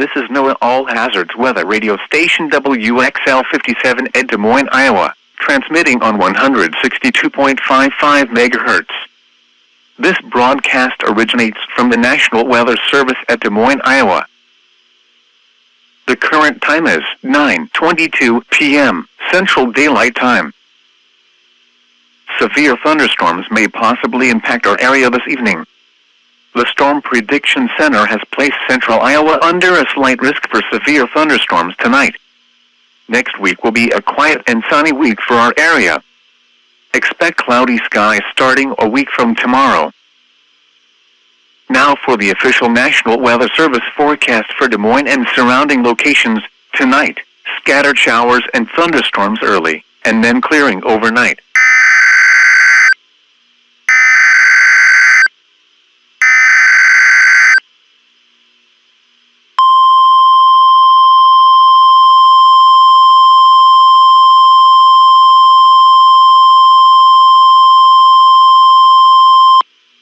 This is NOAA All Hazards Weather Radio Station WXL-57 at Des Moines, Iowa, transmitting on 162.55 MHz. This broadcast originates from the National Weather Service at Des Moines, Iowa. The current time is 9:22 p.m. Central Daylight Time. Severe thunderstorms may possibly impact our area this evening. The Storm Prediction Center has placed central Iowa under a slight risk for severe thunderstorms tonight. Next week will be a quiet and sunny week for our area. Expect cloudy skies starting a week from tomorrow. Now for the official National Weather Service forecast for Des Moines and surrounding locations. Tonight, scattered showers and thunderstorms early, and then clearing overnight.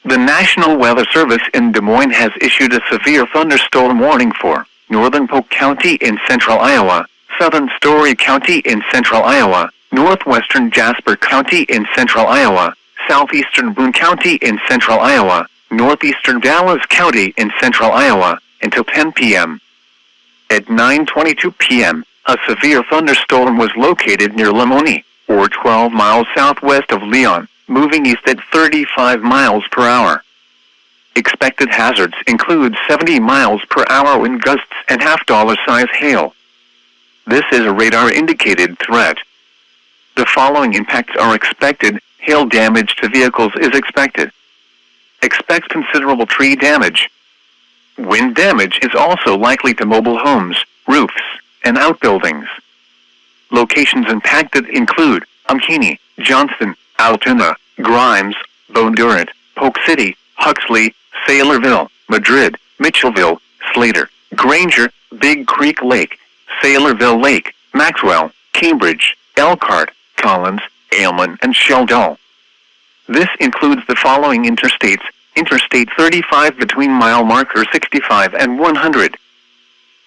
The National Weather Service in Des Moines has issued a severe thunderstorm warning for northern Polk County in central Iowa, southern Story County in central Iowa, northwestern Jasper County in central Iowa, southeastern Boone County in central Iowa, northeastern Dallas County in central Iowa, until 10 p.m. At 9:22 p.m., a severe thunderstorm was located near Lamoni, or 12 miles southwest of Leon, moving east at 35 miles per hour. Expected hazards include 70 miles per hour wind gusts and $half-size hail. This is a radar-indicated threat. The following impacts are expected. Hail damage to vehicles is expected. Expect considerable tree damage. Wind damage is also likely to mobile homes, roofs, and outbuildings. Locations impacted include Ankeny, Johnston, Altoona, Grimes, Bondurant, Polk City, Huxley, Saylorville, Madrid, Mitchellville, Slater, Granger, Big Creek Lake, Saylorville Lake, Maxwell, Cambridge, Elkhart, Collins, Aylman, and Sheldon. This includes the following interstates: Interstate 35 between mile markers 65 and 100.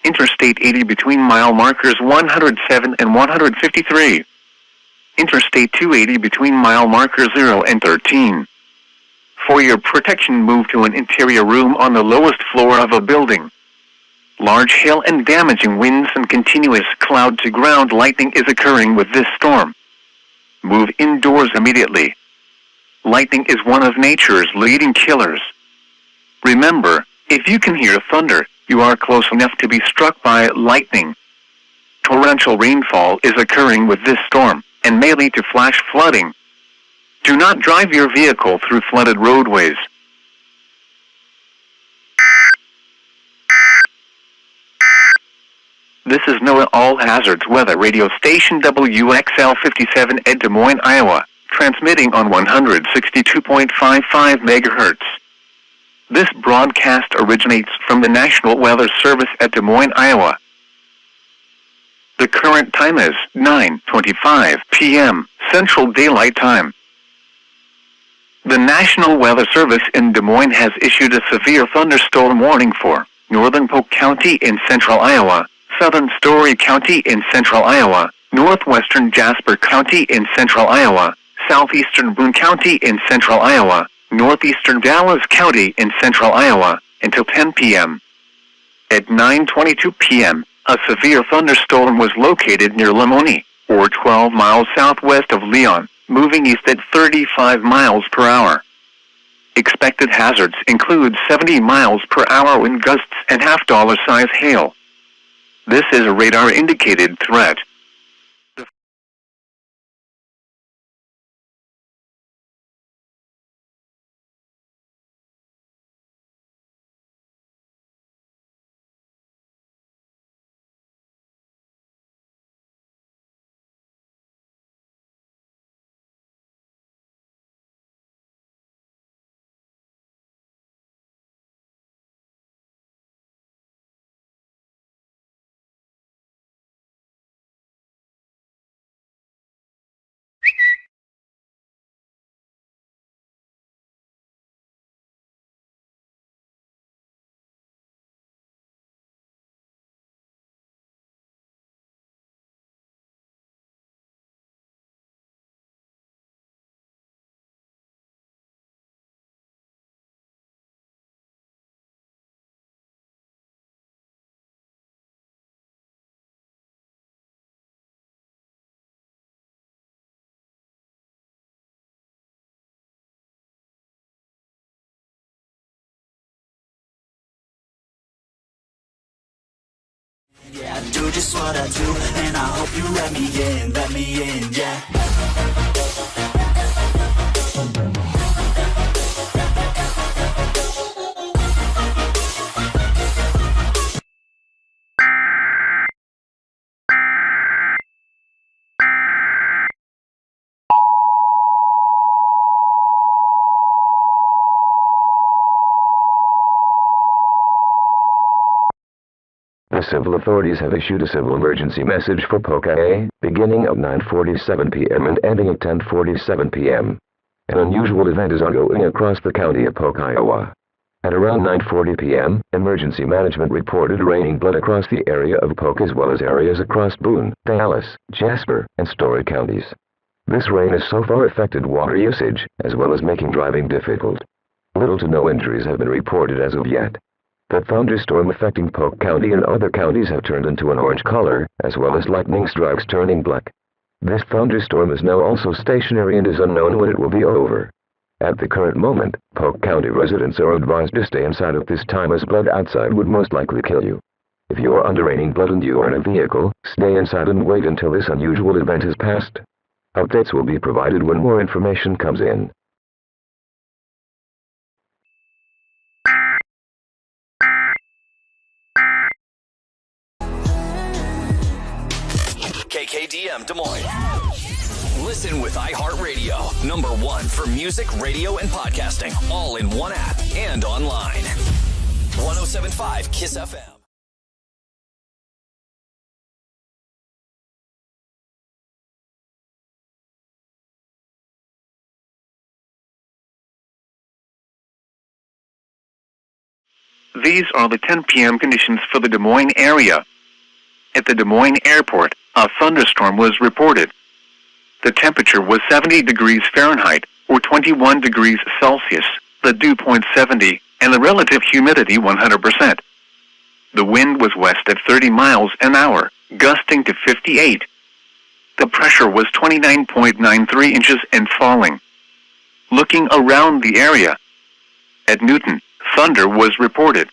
Interstate 80 between mile markers 107 and 153. Interstate 280 between mile markers 0 and 13. For your protection, move to an interior room on the lowest floor of a building. Large hail and damaging winds and continuous cloud-to-ground lightning is occurring with this storm. Move indoors immediately. Lightning is one of nature's leading killers. Remember, if you can hear thunder, you are close enough to be struck by lightning. Torrential rainfall is occurring with this storm, and may lead to flash flooding. Do not drive your vehicle through flooded roadways. This is NOAA All Hazards Weather Radio Station WXL-57 at Des Moines, Iowa, transmitting on 162.55 MHz. This broadcast originates from the National Weather Service at Des Moines, Iowa. The current time is 9:25 p.m. Central Daylight Time. The National Weather Service in Des Moines has issued a severe thunderstorm warning for northern Polk County in central Iowa, southern Story County in central Iowa, northwestern Jasper County in central Iowa, southeastern Boone County in central Iowa, northeastern Dallas County in central Iowa, until 10 p.m. At 9:22 p.m., a severe thunderstorm was located near Lamoni, or 12 miles southwest of Leon, moving east at 35 miles per hour. Expected hazards include 70 miles per hour wind gusts and $half-size hail. This is a radar-indicated threat. I do just what I do, and I hope you let me in, yeah. The civil authorities have issued a civil emergency message for Polk, IA, beginning at 9:47 p.m. and ending at 10:47 p.m. An unusual event is ongoing across the county of Polk, Iowa. At around 9:40 p.m., emergency management reported raining blood across the area of Polk as well as areas across Boone, Dallas, Jasper, and Story counties. This rain has so far affected water usage, as well as making driving difficult. Little to no injuries have been reported as of yet. The thunderstorm affecting Polk County and other counties have turned into an orange color, as well as lightning strikes turning black. This thunderstorm is now also stationary and is unknown when it will be over. At the current moment, Polk County residents are advised to stay inside at this time as blood outside would most likely kill you. If you are under raining blood and you are in a vehicle, stay inside and wait until this unusual event has passed. Updates will be provided when more information comes in. KKDM Des Moines. Listen with iHeartRadio, #1 for music, radio, and podcasting, all in one app and online. 107.5 KISS FM. These are the 10 p.m. conditions for the Des Moines area. At the Des Moines airport, a thunderstorm was reported. The temperature was 70 degrees Fahrenheit, or 21 degrees Celsius, the dew point 70, and the relative humidity 100%. The wind was west at 30 miles an hour, gusting to 58. The pressure was 29.93 inches and falling. Looking around the area, at Newton, thunder was reported.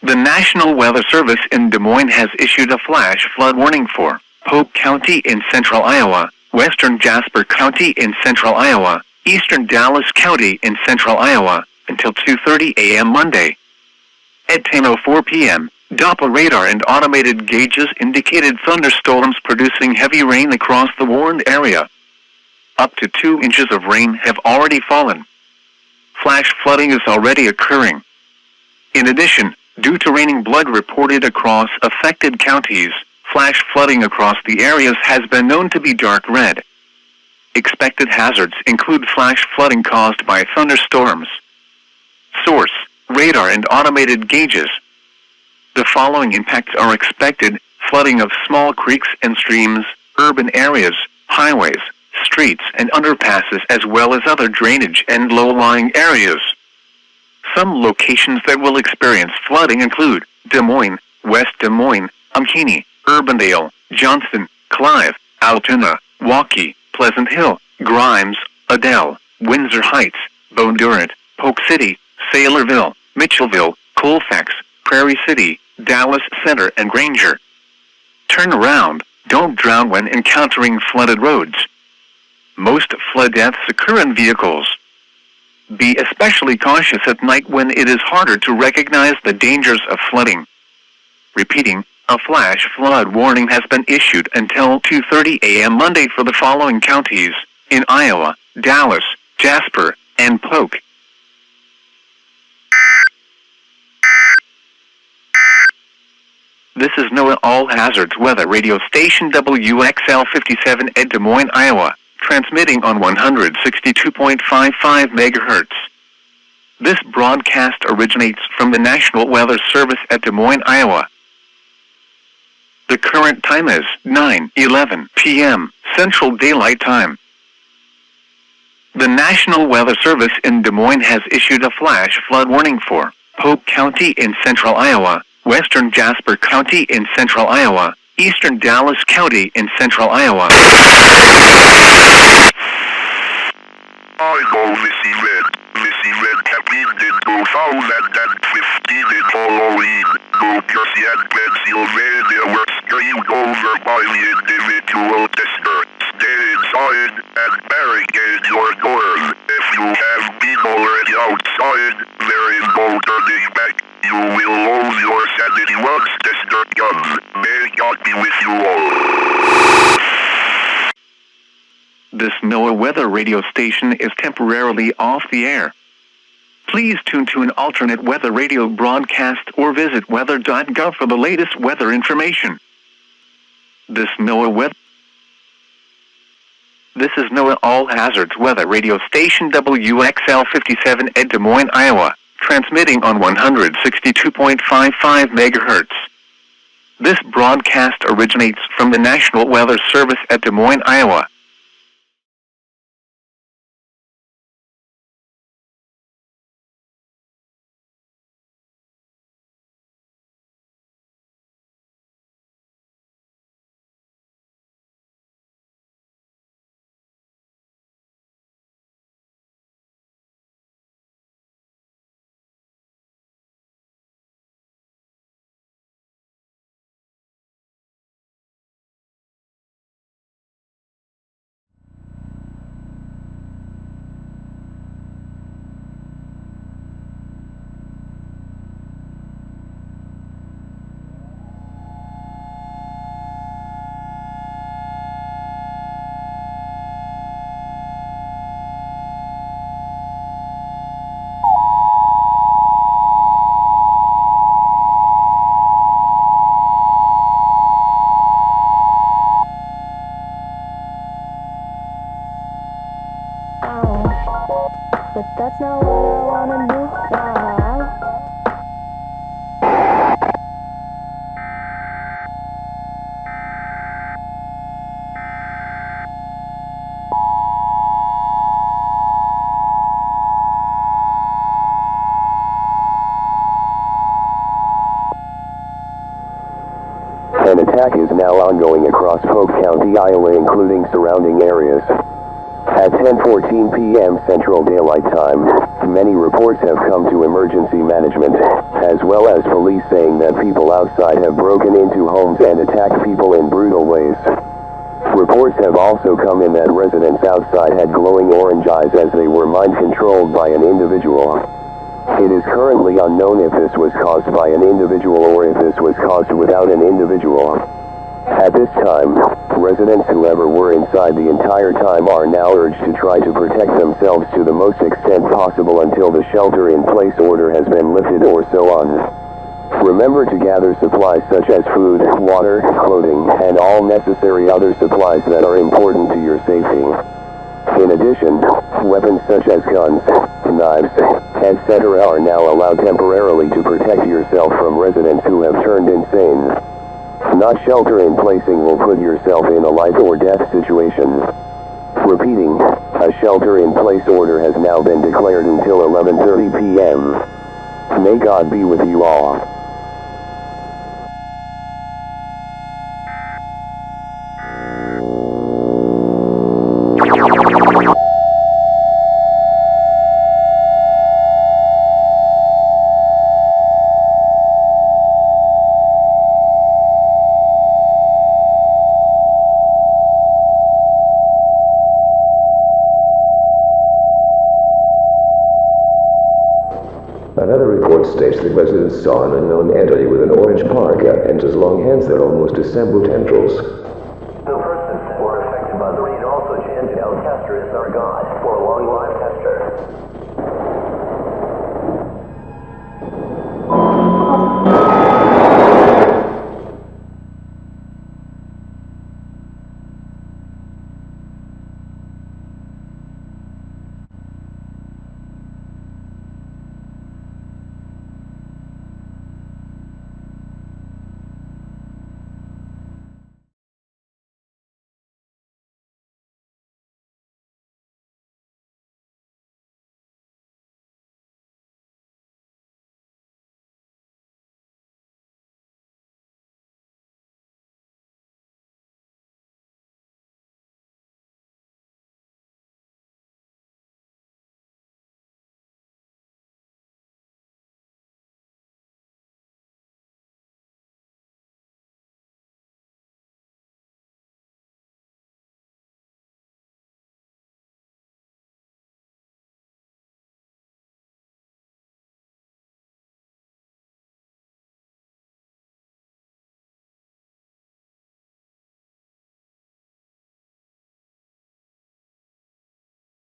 The National Weather Service in Des Moines has issued a flash flood warning for Polk County in central Iowa, western Jasper County in central Iowa, eastern Dallas County in central Iowa, until 2:30 a.m. Monday. At 10:04 p.m., Doppler radar and automated gauges indicated thunderstorms producing heavy rain across the warned area. Up to 2 inches of rain have already fallen. Flash flooding is already occurring. In addition, due to raining blood reported across affected counties, flash flooding across the areas has been known to be dark red. Expected hazards include flash flooding caused by thunderstorms. Source: radar and automated gauges. The following impacts are expected: flooding of small creeks and streams, urban areas, highways, streets and underpasses, as well as other drainage and low-lying areas. Some locations that will experience flooding include Des Moines, West Des Moines, Ankeny, Urbandale, Johnston, Clive, Altoona, Waukee, Pleasant Hill, Grimes, Adel, Windsor Heights, Bondurant, Polk City, Saylorville, Mitchellville, Colfax, Prairie City, Dallas Center, and Granger. Turn around. Don't drown when encountering flooded roads. Most flood deaths occur in vehicles. Be especially cautious at night when it is harder to recognize the dangers of flooding. Repeating, a flash flood warning has been issued until 2:30 a.m. Monday for the following counties in Iowa: Dallas, Jasper, and Polk. This is NOAA All Hazards Weather Radio Station WXL 57 at Des Moines, Iowa, transmitting on 162.55 MHz. This broadcast originates from the National Weather Service at Des Moines, Iowa. The current time is 9:11 p.m. Central Daylight Time. The National Weather Service in Des Moines has issued a flash flood warning for Polk County in central Iowa, Western Jasper County in central Iowa, eastern Dallas County in central Iowa. I go Missy Red. Missy Red Captain did go foul and 15 in Halloween. New Jersey and Pennsylvania were screamed over by the individual tester. Stay inside and barricade your doors. If you have been already outside, there is no turning back. You will lose your sanity once tester comes. May God be with you all. This NOAA weather radio station is temporarily off the air. Please tune to an alternate weather radio broadcast or visit weather.gov for the latest weather information. This is NOAA All Hazards Weather Radio Station WXL 57 at Des Moines, Iowa, transmitting on 162.55 MHz. This broadcast originates from the National Weather Service at Des Moines, Iowa. But that's not what I wanna do now. An attack is now ongoing across Polk County, Iowa, including surrounding areas. At 10:14 p.m. Central Daylight Time, many reports have come to emergency management, as well as police saying that people outside have broken into homes and attacked people in brutal ways. Reports have also come in that residents outside had glowing orange eyes as they were mind-controlled by an individual. It is currently unknown if this was caused by an individual or if this was caused without an individual. At this time, residents who ever were inside the entire time are now urged to try to protect themselves to the most extent possible until the shelter-in-place order has been lifted or so on. Remember to gather supplies such as food, water, clothing, and all necessary other supplies that are important to your safety. In addition, weapons such as guns, knives, etc. are now allowed temporarily to protect yourself from residents who have turned insane. Not shelter-in-placing will put yourself in a life or death situation. Repeating, a shelter-in-place order has now been declared until 11:30 p.m. May God be with you all. Another report states that residents saw an unknown entity with an orange parka and as long hands that almost resembled tendrils. The persons that were affected by the rain also chanted El Tester is our God for a long life tester.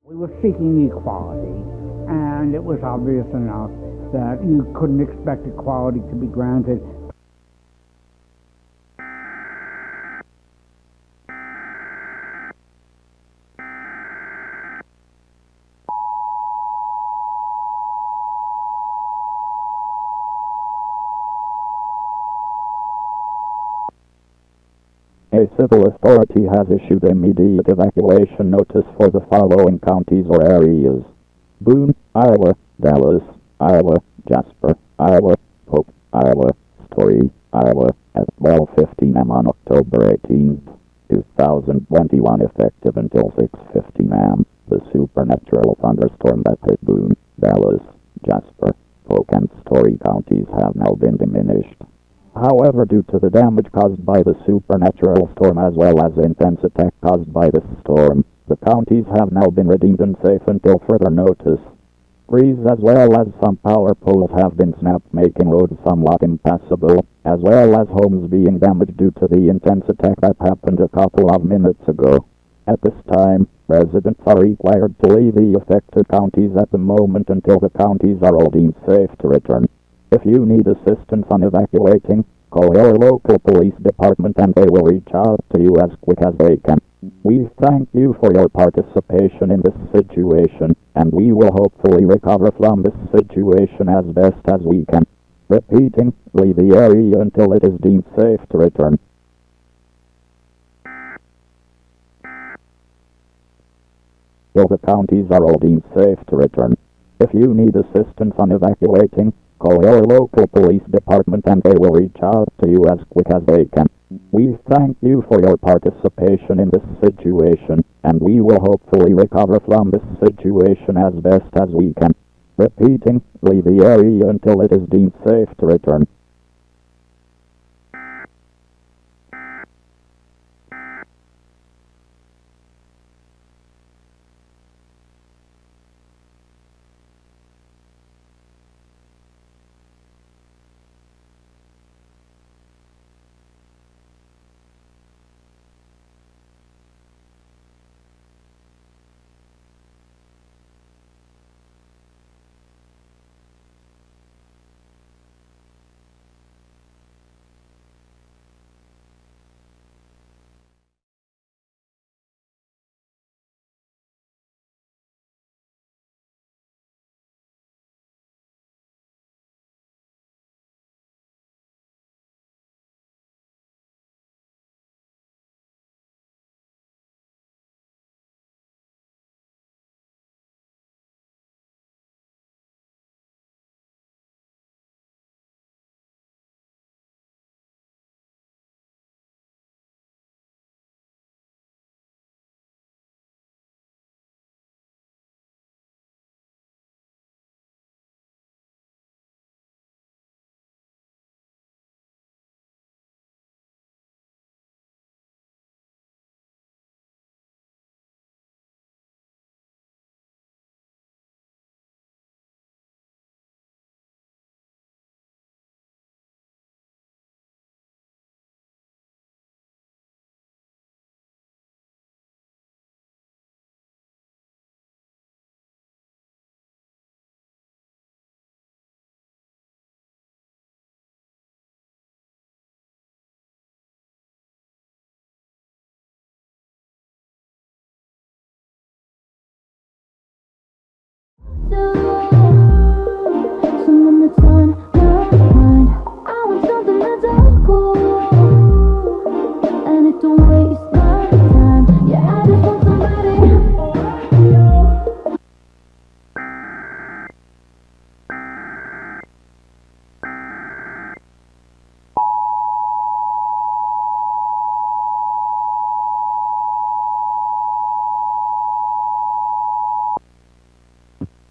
We were seeking equality, and it was obvious enough that you couldn't expect equality to be granted. A civil authority has issued immediate evacuation notice for the following counties or areas: Boone, Iowa; Dallas, Iowa; Jasper, Iowa; Polk, Iowa; Story, Iowa, at 12:15 am on October 18, 2021, effective until 6:15 am. The supernatural thunderstorm that hit Boone, Dallas, Jasper, Polk, and Story counties have now been diminished. However, due to the damage caused by the supernatural storm as well as the intense attack caused by this storm, the counties have now been redeemed and safe until further notice. Trees as well as some power poles have been snapped, making roads somewhat impassable, as well as homes being damaged due to the intense attack that happened a couple of minutes ago. At this time, residents are required to leave the affected counties at the moment until the counties are all deemed safe to return. If you need assistance on evacuating, call your local police department and they will reach out to you as quick as they can. We thank you for your participation in this situation, and we will hopefully recover from this situation as best as we can. Repeating, leave the area until it is deemed safe to return. Till the counties are all deemed safe to return. If you need assistance on evacuating, call your local police department and they will reach out to you as quick as they can. We thank you for your participation in this situation, and we will hopefully recover from this situation as best as we can. Repeating, leave the area until it is deemed safe to return. Someone that's on my mind. I want something that's all cool, and it don't waste my time. Yeah, I just want somebody.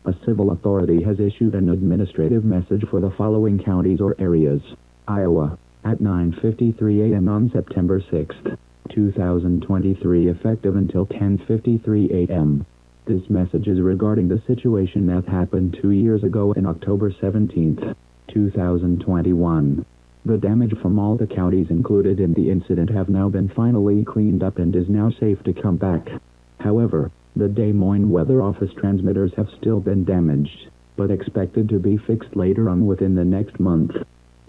A civil authority has issued an administrative message for the following counties or areas: Iowa, at 9:53 a.m. on September 6th, 2023, effective until 10:53 a.m. This message is regarding the situation that happened 2 years ago on October 17th, 2021. The damage from all the counties included in the incident have now been finally cleaned up and is now safe to come back. However, The Des Moines Weather Office transmitters have still been damaged, but expected to be fixed later on within the next month.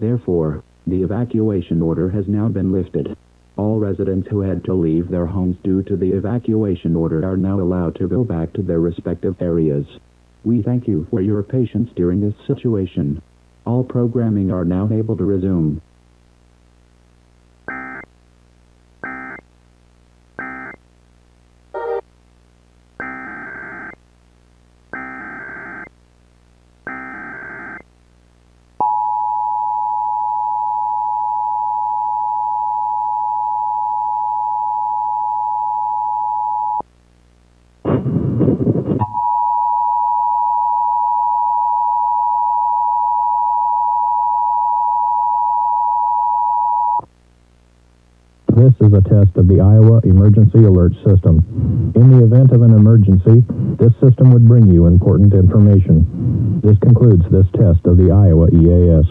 Therefore, the evacuation order has now been lifted. All residents who had to leave their homes due to the evacuation order are now allowed to go back to their respective areas. We thank you for your patience during this situation. All programming are now able to resume. This is a test of the Iowa Emergency Alert System. In the event of an emergency, this system would bring you important information. This concludes this test of the Iowa EAS.